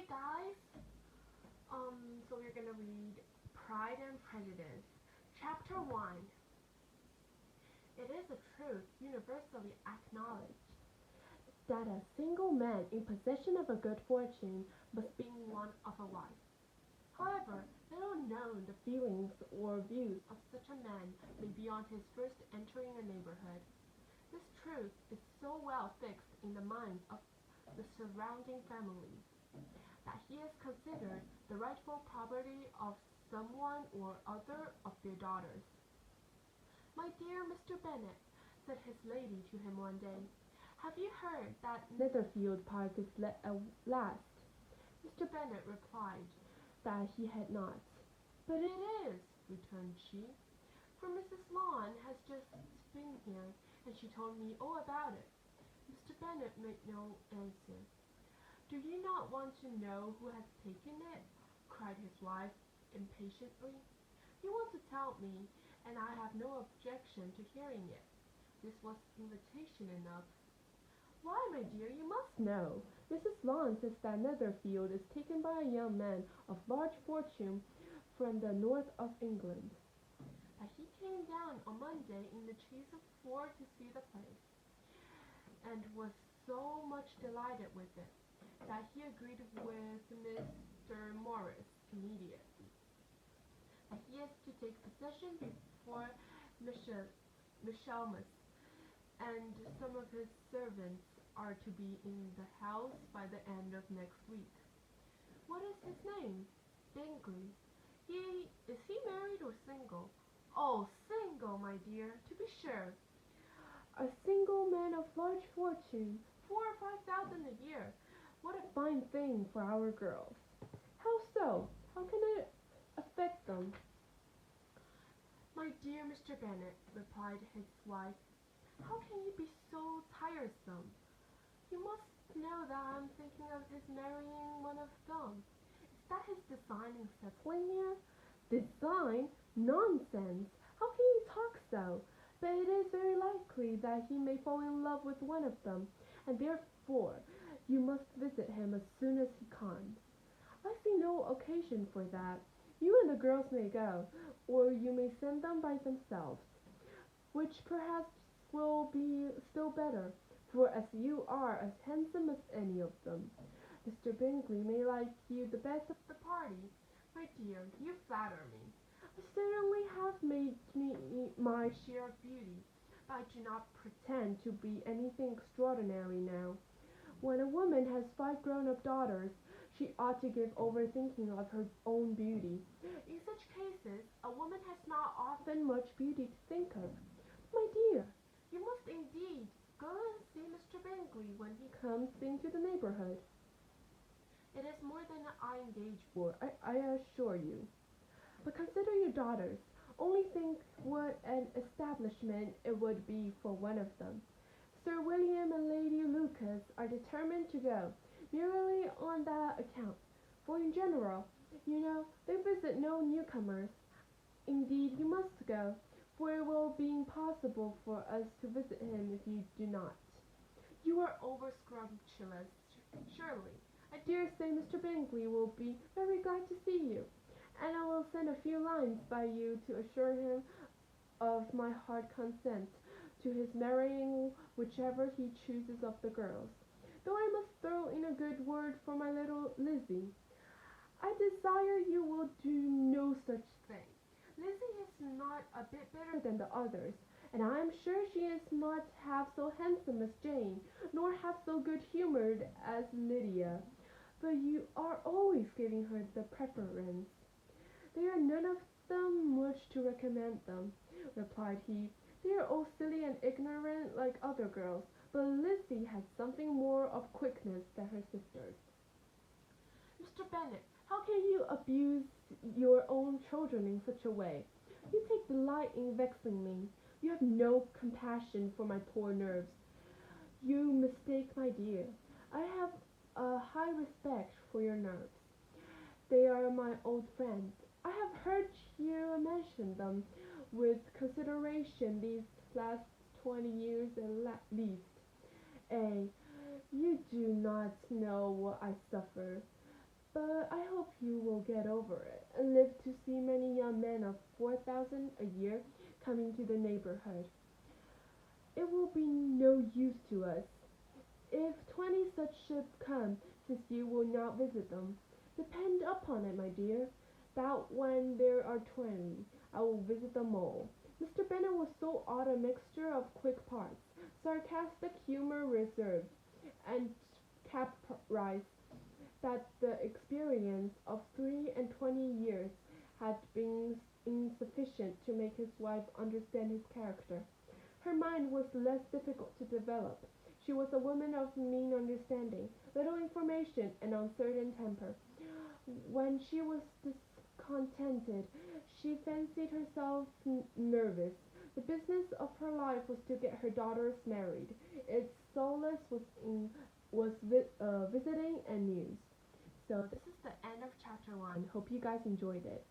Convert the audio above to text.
Hey guys, so we're gonna read Pride and Prejudice, Chapter 1. It is a truth universally acknowledged that a single man in possession of a good fortune must be one of a wife. However, little known the feelings or views of such a man may be on his first entering a neighborhood. This truth is so well fixed in the minds of the surrounding families that he is considered the rightful property of someone or other of their daughters. "My dear Mr. Bennet," said his lady to him one day, "have you heard that Netherfield Park is let at last?" Mr. Bennet replied that he had not. "But it is," returned she, "for Mrs. Lawn has just been here, and she told me all about it." Mr. Bennet made no answer. "Do you not want to know who has taken it?" cried his wife, impatiently. "You want to tell me, and I have no objection to hearing it." This was invitation enough. "Why, my dear, you must know. Mrs. Lawn says that Netherfield is taken by a young man of large fortune from the north of England. That he came down on Monday in the chaise of 4 to see the place, and was so much delighted with it, that he agreed with Mr. Morris immediately, that he is to take possession before Michaelmas, and some of his servants are to be in the house by the end of next week." "What is his name?" "Bingley." Is he married or single?" "Oh, single, my dear, to be sure." "A single man of large fortune, 4 or 5 thousand a year. What a fine thing for our girls!" "How so? How can it affect them?" "My dear Mr. Bennet," replied his wife, "how can you be so tiresome? You must know that I am thinking of his marrying one of them. Is that his design in settling here?" "Design? Nonsense! How can you talk so? But it is very likely that he may fall in love with one of them, and therefore you must visit him as soon as he comes." "I see no occasion for that. You and the girls may go, or you may send them by themselves, which perhaps will be still better, for as you are as handsome as any of them, Mr. Bingley may like you the best of the party." "My dear, you flatter me. I certainly have made me my share of beauty, but I do not pretend to be anything extraordinary now. When a woman has 5 grown-up daughters, she ought to give over thinking of her own beauty. In such cases a woman has not often much beauty to think of. My dear, you must indeed go and see Mr. Bingley when he comes into the neighborhood. It is more than I engage for, I assure you. But consider your daughters. Only think what an establishment it would be for one of them. Sir William and Lady Lucas are determined to go, merely on that account, for in general, you know, they visit no newcomers. Indeed, you must go, for it will be impossible for us to visit him if you do not. You are over scrumptious, surely. I dare say Mr. Bingley will be very glad to see you, and I will send a few lines by you to assure him of my heart consent to his marrying whichever he chooses of the girls, though I must throw in a good word for my little Lizzie. I desire you will do no such thing. Lizzie is not a bit better than the others, and I am sure she is not half so handsome as Jane, nor half so good-humoured as Lydia, but you are always giving her the preference." "They are none of them much to recommend them," replied he. "They are all silly and ignorant like other girls, but Lizzie has something more of quickness than her sisters." "Mr. Bennet, how can you abuse your own children in such a way? You take delight in vexing me. You have no compassion for my poor nerves. You mistake, my dear. I have a high respect for your nerves. They are my old friends. I have heard you mention them with consideration these last 20 years at least. Eh, you do not know what I suffer. But I hope you will get over it and live to see many young men of 4,000 a year coming to the neighborhood. It will be no use to us if 20 such should come, since you will not visit them. Depend upon it, my dear, that when there are 20, I will visit them all. Mr. Bennet was so odd a mixture of quick parts, sarcastic humor reserve, and caprice, that the experience of 3 and 20 years had been insufficient to make his wife understand his character. Her mind was less difficult to develop. She was a woman of mean understanding, little information, and uncertain temper. When she was discontented, she fancied herself nervous. The business of her life was to get her daughters married. Its solace was visiting and news. So this is the end of chapter 1. Hope you guys enjoyed it.